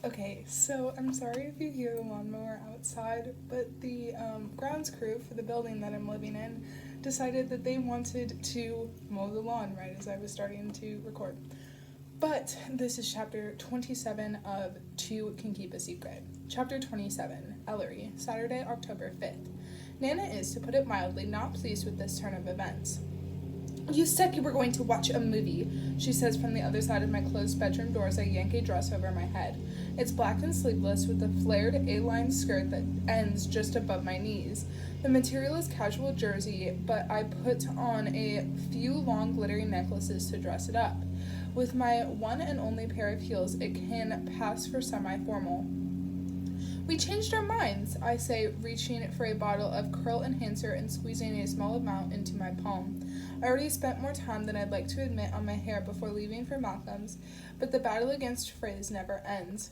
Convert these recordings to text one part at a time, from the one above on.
Okay, so I'm sorry if you hear the lawnmower outside, but the grounds crew for the building that I'm living in decided that they wanted to mow the lawn right as I was starting to record. But this is chapter 27 of Two Can Keep a Secret. Chapter 27, Ellery, Saturday, October 5th. Nana is, to put it mildly, not pleased with this turn of events. You said you were going to watch a movie, she says from the other side of my closed bedroom door as I yank a dress over my head. It's black and sleeveless with a flared A-line skirt that ends just above my knees. The material is casual jersey, but I put on a few long glittering necklaces to dress it up. With my one and only pair of heels, it can pass for semi-formal. We changed our minds, I say, reaching for a bottle of curl enhancer and squeezing a small amount into my palm. I already spent more time than I'd like to admit on my hair before leaving for Malcolm's, but the battle against frizz never ends.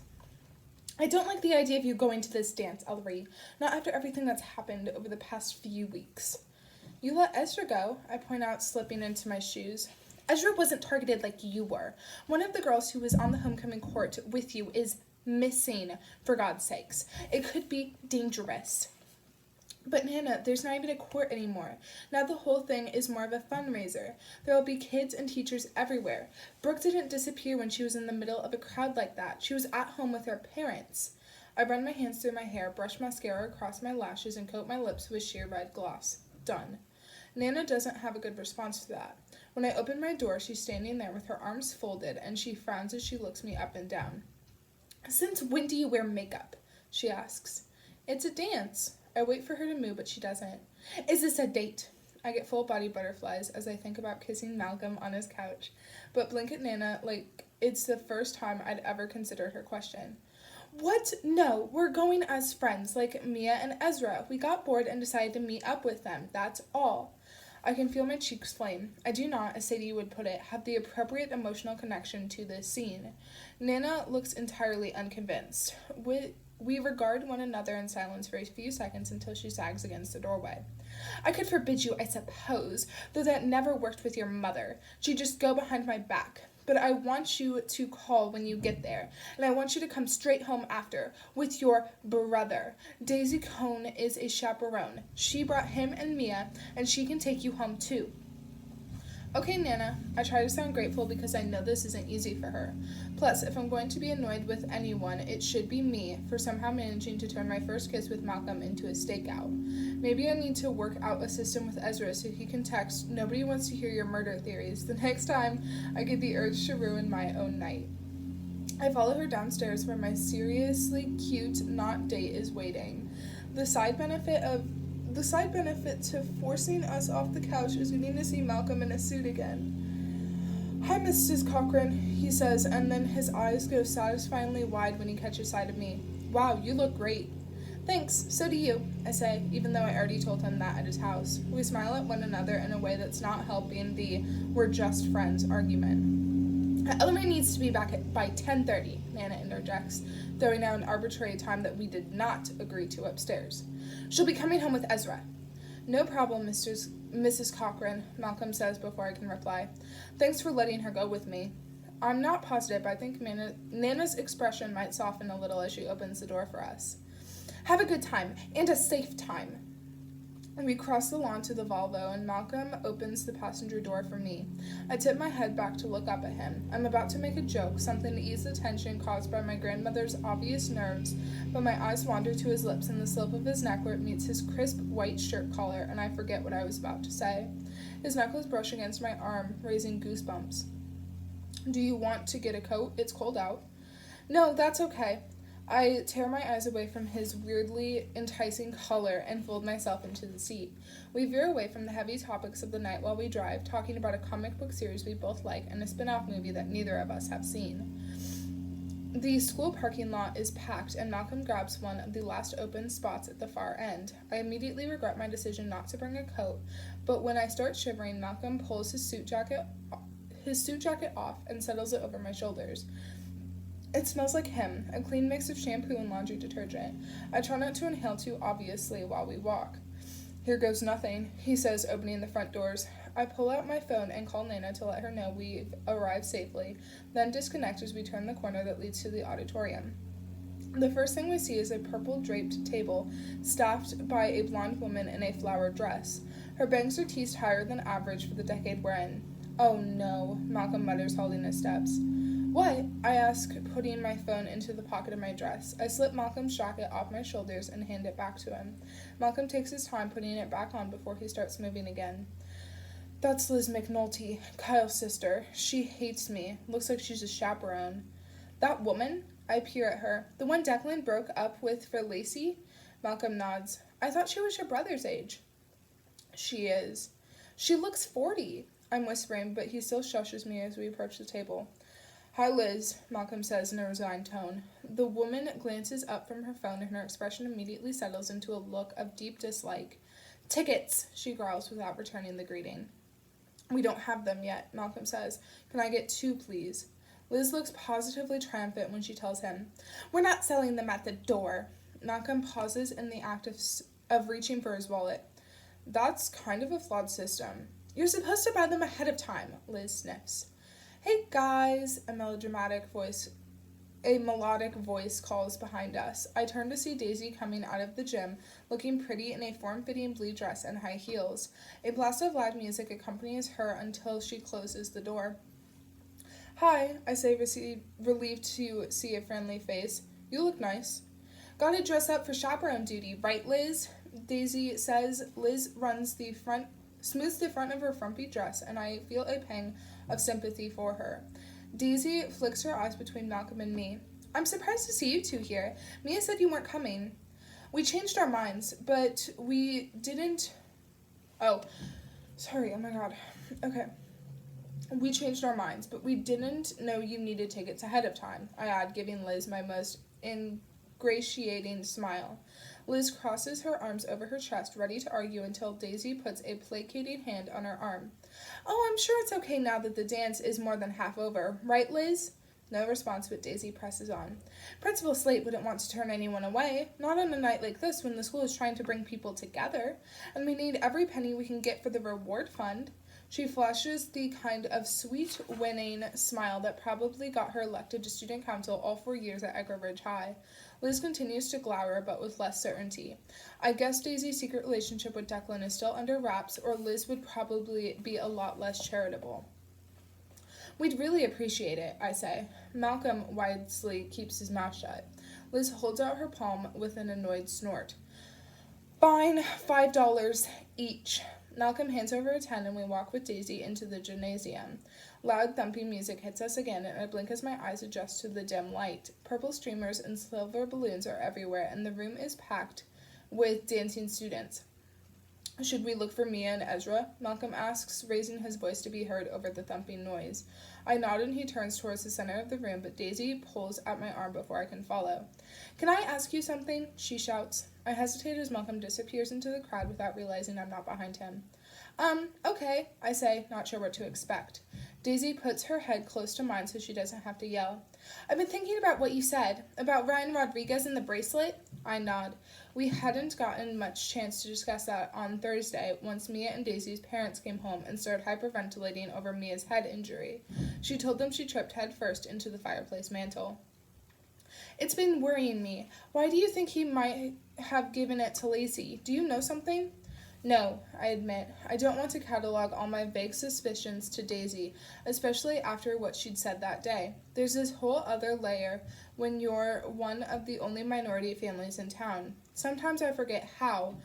I don't like the idea of you going to this dance, Ellery, not after everything that's happened over the past few weeks. You let Ezra go, I point out, slipping into my shoes. Ezra wasn't targeted like you were. One of the girls who was on the homecoming court with you is missing, for God's sakes. It could be dangerous. But Nana, there's not even a court anymore. Now the whole thing is more of a fundraiser. There will be kids and teachers everywhere. Brooke didn't disappear when she was in the middle of a crowd like that. She was at home with her parents. I run my hands through my hair, brush mascara across my lashes, and coat my lips with sheer red gloss. Done. Nana doesn't have a good response to that. When I open my door, she's standing there with her arms folded, and she frowns as she looks me up and down. Since when do you wear makeup? She asks. It's a dance. I wait for her to move, but she doesn't. Is this a date? I get full body butterflies as I think about kissing Malcolm on his couch, but blink at Nana like it's the first time I'd ever considered her question. What? No, we're going as friends, like Mia and Ezra. We got bored and decided to meet up with them. That's all. I can feel my cheeks flame. I do not, as Sadie would put it, have the appropriate emotional connection to this scene. Nana looks entirely unconvinced. We regard one another in silence for a few seconds until she sags against the doorway. I could forbid you, I suppose, though that never worked with your mother. She'd just go behind my back. But I want you to call when you get there, and I want you to come straight home after, with your brother. Daisy Cone is a chaperone. She brought him and Mia, and she can take you home too. Okay, Nana. I try to sound grateful because I know this isn't easy for her. Plus, if I'm going to be annoyed with anyone, it should be me for somehow managing to turn my first kiss with Malcolm into a stakeout. Maybe I need to work out a system with Ezra so he can text, "Nobody wants to hear your murder theories," the next time I get the urge to ruin my own night. I follow her downstairs where my seriously cute not date is waiting. The side benefit to forcing us off the couch is getting to see Malcolm in a suit again. Hi, Mrs. Katrin, he says, and then his eyes go satisfyingly wide when he catches sight of me. Wow, you look great. Thanks, so do you, I say, even though I already told him that at his house. We smile at one another in a way that's not helping the "we're just friends" argument. Ellery needs to be back by 10:30, Nana interjects, throwing out an arbitrary time that we did not agree to upstairs. She'll be coming home with Ezra. No problem, Mrs. Katrin, Malcolm says before I can reply. Thanks for letting her go with me. I'm not positive, but I think Nana's expression might soften a little as she opens the door for us. Have a good time, and a safe time. We cross the lawn to the Volvo, and Malcolm opens the passenger door for me. I tip my head back to look up at him. I'm about to make a joke, something to ease the tension caused by my grandmother's obvious nerves, but my eyes wander to his lips and the slope of his neck where it meets his crisp white shirt collar, and I forget what I was about to say. His knuckles brush against my arm, raising goosebumps. Do you want to get a coat? It's cold out. No, that's okay. I tear my eyes away from his weirdly enticing color and fold myself into the seat. We veer away from the heavy topics of the night while we drive, talking about a comic book series we both like and a spin-off movie that neither of us have seen. The school parking lot is packed, and Malcolm grabs one of the last open spots at the far end. I immediately regret my decision not to bring a coat, but when I start shivering, Malcolm pulls his suit jacket off and settles it over my shoulders. It smells like him, a clean mix of shampoo and laundry detergent. I try not to inhale too obviously while we walk. Here goes nothing, he says, opening the front doors. I pull out my phone and call Nana to let her know we've arrived safely, then disconnect as we turn the corner that leads to the auditorium. The first thing we see is a purple-draped table staffed by a blonde woman in a flowered dress. Her bangs are teased higher than average for the decade we're in. "Oh no," Malcolm mutters, holding his steps. "What?" I ask, putting my phone into the pocket of my dress. I slip Malcolm's jacket off my shoulders and hand it back to him. Malcolm takes his time putting it back on before he starts moving again. "That's Liz McNulty, Kyle's sister. She hates me. Looks like she's a chaperone." "That woman?" I peer at her. "The one Declan broke up with for Lacey?" Malcolm nods. "I thought she was your brother's age." "She is." "She looks 40. I'm whispering, but he still shushes me as we approach the table. "Hi, Liz," Malcolm says in a resigned tone. The woman glances up from her phone and her expression immediately settles into a look of deep dislike. "Tickets," she growls without returning the greeting. "We don't have them yet," Malcolm says. "Can I get 2, please?" Liz looks positively triumphant when she tells him, "We're not selling them at the door." Malcolm pauses in the act of reaching for his wallet. "That's kind of a flawed system." "You're supposed to buy them ahead of time," Liz sniffs. "Hey guys," a melodic voice calls behind us. I turn to see Daisy coming out of the gym, looking pretty in a form-fitting blue dress and high heels. A blast of loud music accompanies her until she closes the door. "Hi," I say, relieved to see a friendly face. "You look nice." "Gotta dress up for chaperone duty, right, Liz?" Daisy says. Liz smooths the front of her frumpy dress, and I feel a pang of sympathy for her. Daisy flicks her eyes between Malcolm and me. "I'm surprised to see you two here. Mia said you weren't coming." "We changed our minds, but we didn't..." Oh my god. Okay. "We changed our minds, but we didn't know you needed tickets ahead of time," I add, giving Liz my most ingratiating smile. Liz crosses her arms over her chest, ready to argue until Daisy puts a placating hand on her arm. "Oh, I'm sure it's okay now that the dance is more than half over. Right, Liz?" No response, but Daisy presses on. "Principal Slate wouldn't want to turn anyone away, not on a night like this when the school is trying to bring people together, and we need every penny we can get for the reward fund." She flashes the kind of sweet, winning smile that probably got her elected to student council all 4 years at Echo Ridge High. Liz continues to glower, but with less certainty. I guess Daisy's secret relationship with Declan is still under wraps, or Liz would probably be a lot less charitable. "We'd really appreciate it," I say. Malcolm wisely keeps his mouth shut. Liz holds out her palm with an annoyed snort. "Fine, $5 each." Malcolm hands over a 10 and we walk with Daisy into the gymnasium. Loud thumping music hits us again and I blink as my eyes adjust to the dim light. Purple streamers and silver balloons are everywhere and the room is packed with dancing students. "Should we look for Mia and Ezra?" Malcolm asks, raising his voice to be heard over the thumping noise. I nod and he turns towards the center of the room, but Daisy pulls at my arm before I can follow. "Can I ask you something?" she shouts. I hesitate as Malcolm disappears into the crowd without realizing I'm not behind him. Okay," I say, not sure what to expect. Daisy puts her head close to mine so she doesn't have to yell. "I've been thinking about what you said, about Ryan Rodriguez and the bracelet." I nod. We hadn't gotten much chance to discuss that on Thursday once Mia and Daisy's parents came home and started hyperventilating over Mia's head injury. She told them she tripped headfirst into the fireplace mantel. "It's been worrying me. Why do you think he might have given it to Lacey? Do you know something?" "No," I admit. I don't want to catalog all my vague suspicions to Daisy, especially after what she'd said that day. There's this whole other layer when you're one of the only minority families in town. Sometimes I forget how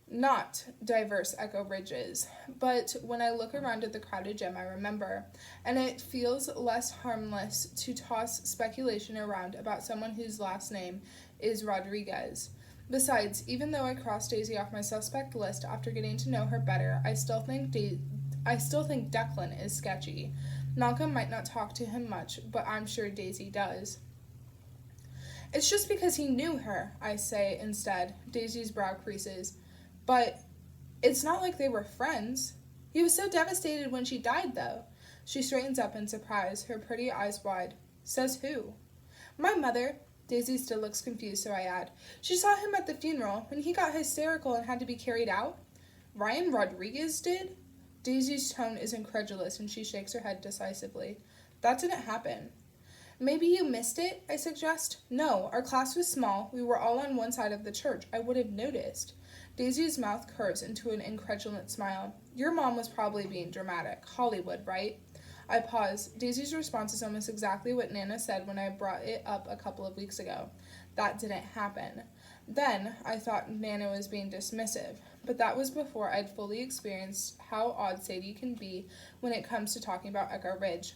not diverse Echo Ridge is, but when I look around at the crowded gym, I remember, and it feels less harmless to toss speculation around about someone whose last name is Rodriguez. Besides, even though I crossed Daisy off my suspect list after getting to know her better, I still think Declan is sketchy. Malcolm might not talk to him much, but I'm sure Daisy does. "It's just because he knew her," I say instead. Daisy's brow creases. "But it's not like they were friends." "He was so devastated when she died, though." She straightens up in surprise, her pretty eyes wide. "Says who?" "My mother." Daisy still looks confused, so I add, "She saw him at the funeral when he got hysterical and had to be carried out." "Ryan Rodriguez did?" Daisy's tone is incredulous and she shakes her head decisively. "That didn't happen." Maybe you missed it, I suggest. No, our class was small. We were all on one side of the church. I would have noticed. Daisy's mouth curves into an incredulous smile. Your mom was probably being dramatic. Hollywood, right? I pause. Daisy's response is almost exactly what Nana said when I brought it up a couple of weeks ago. That didn't happen. Then I thought Nana was being dismissive, but that was before I'd fully experienced how odd Sadie can be when it comes to talking about Echo Ridge.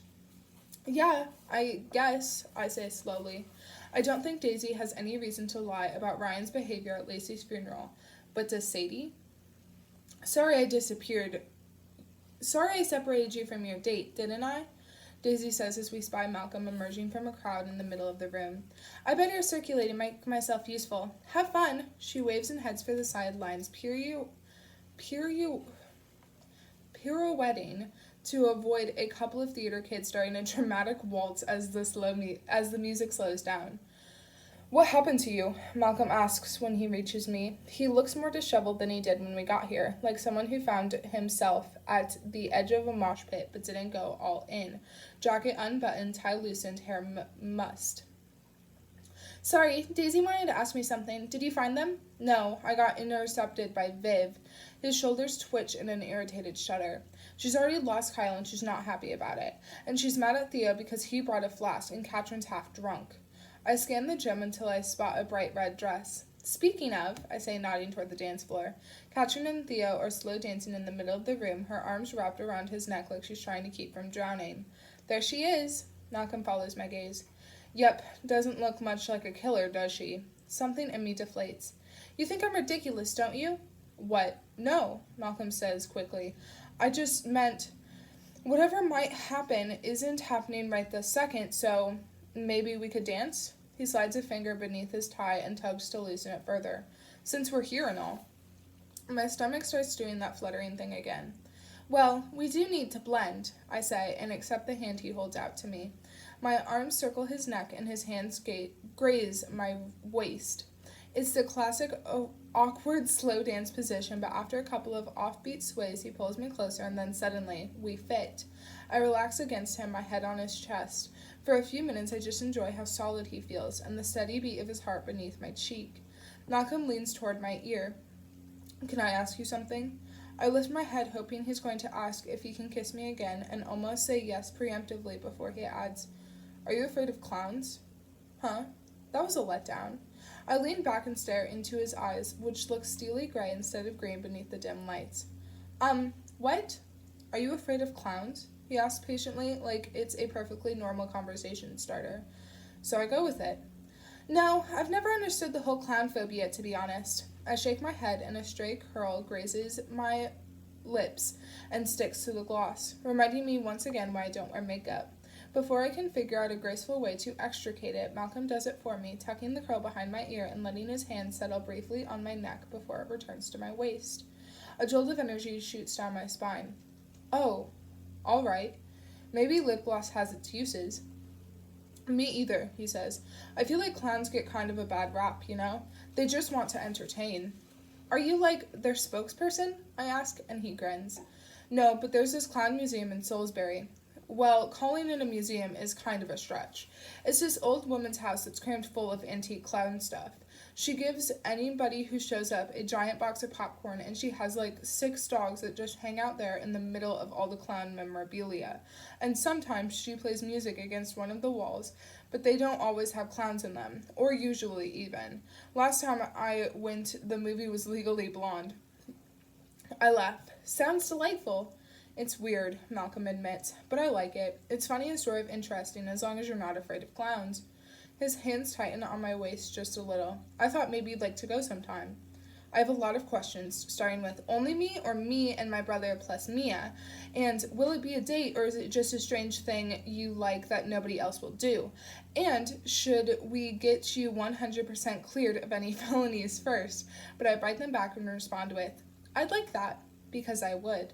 Yeah, I guess, I say slowly. I don't think Daisy has any reason to lie about Ryan's behavior at Lacey's funeral, but does Sadie? Sorry I separated you from your date, didn't I? Daisy says as we spy Malcolm emerging from a crowd in the middle of the room. I better circulate and make myself useful. Have fun. She waves and heads for the sidelines, pirouetting to avoid a couple of theater kids starting a dramatic waltz as the music slows down. What happened to you? Malcolm asks when he reaches me. He looks more disheveled than he did when we got here, like someone who found himself at the edge of a mosh pit but didn't go all in. Jacket unbuttoned, tie loosened, hair mussed. Sorry, Daisy wanted to ask me something. Did you find them? No, I got intercepted by Viv. His shoulders twitch in an irritated shudder. She's already lost Kyle and she's not happy about it. And she's mad at Theo because he brought a flask and Katrin's half drunk. I scan the gym until I spot a bright red dress. Speaking of, I say, nodding toward the dance floor. Katrin and Theo are slow dancing in the middle of the room, her arms wrapped around his neck like she's trying to keep from drowning. There she is. Malcolm follows my gaze. Yep, doesn't look much like a killer, does she? Something in me deflates. You think I'm ridiculous, don't you? What? No, Malcolm says quickly. I just meant whatever might happen isn't happening right this second, so maybe we could dance? He slides a finger beneath his tie and tugs to loosen it further. Since we're here and all. My stomach starts doing that fluttering thing again. Well, we do need to blend, I say, and accept the hand he holds out to me. My arms circle his neck and his hands graze my waist. It's the classic awkward slow dance position, but after a couple of offbeat sways, he pulls me closer and then suddenly, we fit. I relax against him, my head on his chest. For a few minutes, I just enjoy how solid he feels and the steady beat of his heart beneath my cheek. Malcolm leans toward my ear. Can I ask you something? I lift my head, hoping he's going to ask if he can kiss me again, and almost say yes preemptively before he adds, Are you afraid of clowns? Huh? That was a letdown. I lean back and stare into his eyes, which look steely gray instead of green beneath the dim lights. What? Are you afraid of clowns? He asks patiently, like it's a perfectly normal conversation starter. So I go with it. No, I've never understood the whole clown phobia, to be honest. I shake my head, and a stray curl grazes my lips and sticks to the gloss, reminding me once again why I don't wear makeup. Before I can figure out a graceful way to extricate it, Malcolm does it for me, tucking the curl behind my ear and letting his hand settle briefly on my neck before it returns to my waist. A jolt of energy shoots down my spine. Oh, all right. Maybe lip gloss has its uses. Me either, he says. I feel like clowns get kind of a bad rap, you know? They just want to entertain. Are you like their spokesperson? I ask, and he grins. No, but there's this clown museum in Salisbury. Well, calling it a museum is kind of a stretch. It's this old woman's house that's crammed full of antique clown stuff. She gives anybody who shows up a giant box of popcorn, and she has like 6 dogs that just hang out there in the middle of all the clown memorabilia. And sometimes she plays music against one of the walls, but they don't always have clowns in them, or usually even. Last time I went, the movie was Legally Blonde. I laugh. Sounds delightful. It's weird, Malcolm admits, but I like it. It's funny and sort of interesting as long as you're not afraid of clowns. His hands tighten on my waist just a little. I thought maybe you'd like to go sometime. I have a lot of questions, starting with only me or me and my brother plus Mia? And will it be a date or is it just a strange thing you like that nobody else will do? And should we get you 100% cleared of any felonies first? But I bite them back and respond with, I'd like that, because I would.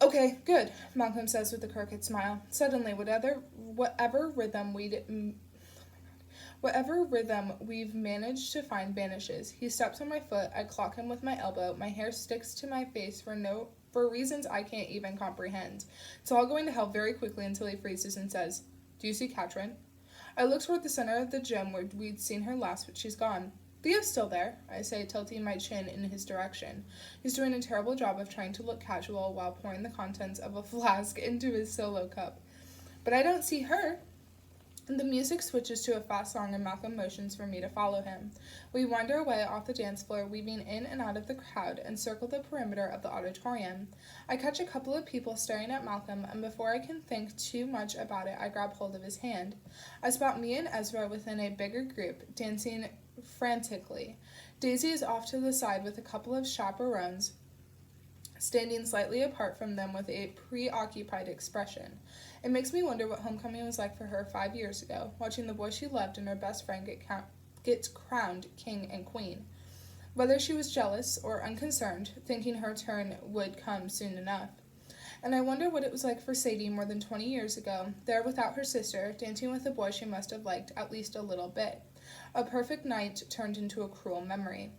Okay, good, Malcolm says with a crooked smile. Suddenly, whatever rhythm we've managed to find vanishes. He steps on my foot, I clock him with my elbow, my hair sticks to my face for reasons I can't even comprehend. It's all going to hell very quickly until he freezes and says, Do you see Katrin? I look toward the center of the gym where we'd seen her last, but she's gone. Theo's still there, I say, tilting my chin in his direction. He's doing a terrible job of trying to look casual while pouring the contents of a flask into his solo cup. But I don't see her. The music switches to a fast song and Malcolm motions for me to follow him. We wander away off the dance floor, weaving in and out of the crowd, and circle the perimeter of the auditorium. I catch a couple of people staring at Malcolm, and before I can think too much about it, I grab hold of his hand. I spot me and Ezra within a bigger group, dancing frantically. Daisy is off to the side with a couple of chaperones, standing slightly apart from them with a preoccupied expression. It makes me wonder what homecoming was like for her 5 years ago, watching the boy she loved and her best friend get crowned king and queen. Whether she was jealous or unconcerned, thinking her turn would come soon enough. And I wonder what it was like for Sadie more than 20 years ago, there without her sister, dancing with a boy she must have liked at least a little bit. A perfect night turned into a cruel memory.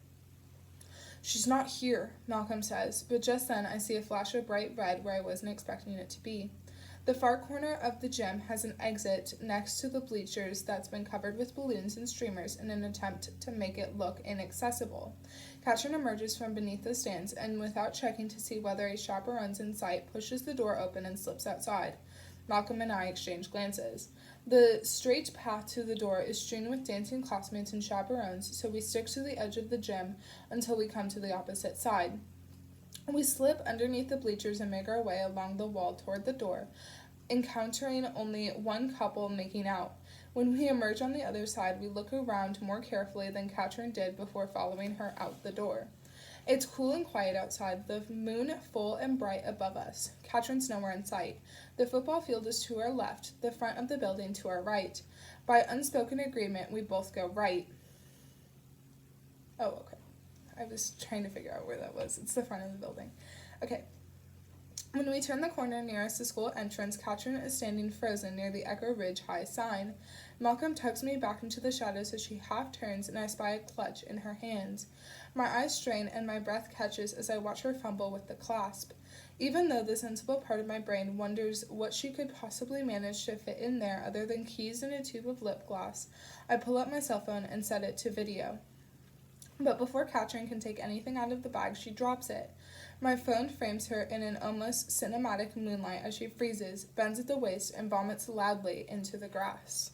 She's not here, Malcolm says, but just then I see a flash of bright red where I wasn't expecting it to be. The far corner of the gym has an exit next to the bleachers that's been covered with balloons and streamers in an attempt to make it look inaccessible. Katrin emerges from beneath the stands and, without checking to see whether a chaperone's in sight, pushes the door open and slips outside. Malcolm and I exchange glances. The straight path to the door is strewn with dancing classmates and chaperones, so we stick to the edge of the gym until we come to the opposite side. We slip underneath the bleachers and make our way along the wall toward the door, encountering only one couple making out. When we emerge on the other side, we look around more carefully than Katrin did before following her out the door. It's cool and quiet outside, the moon full and bright above us. Katrin's nowhere in sight. The football field is to our left, the front of the building to our right. By unspoken agreement, we both go right. Oh, okay. I was trying to figure out where that was. It's the front of the building. Okay. When we turn the corner nearest the school entrance, Katrin is standing frozen near the Echo Ridge High sign. Malcolm tugs me back into the shadows as she half turns, and I spy a clutch in her hands. My eyes strain and my breath catches as I watch her fumble with the clasp. Even though the sensible part of my brain wonders what she could possibly manage to fit in there other than keys and a tube of lip gloss, I pull up my cell phone and set it to video. But before Katrin can take anything out of the bag, she drops it. My phone frames her in an almost cinematic moonlight as she freezes, bends at the waist, and vomits loudly into the grass.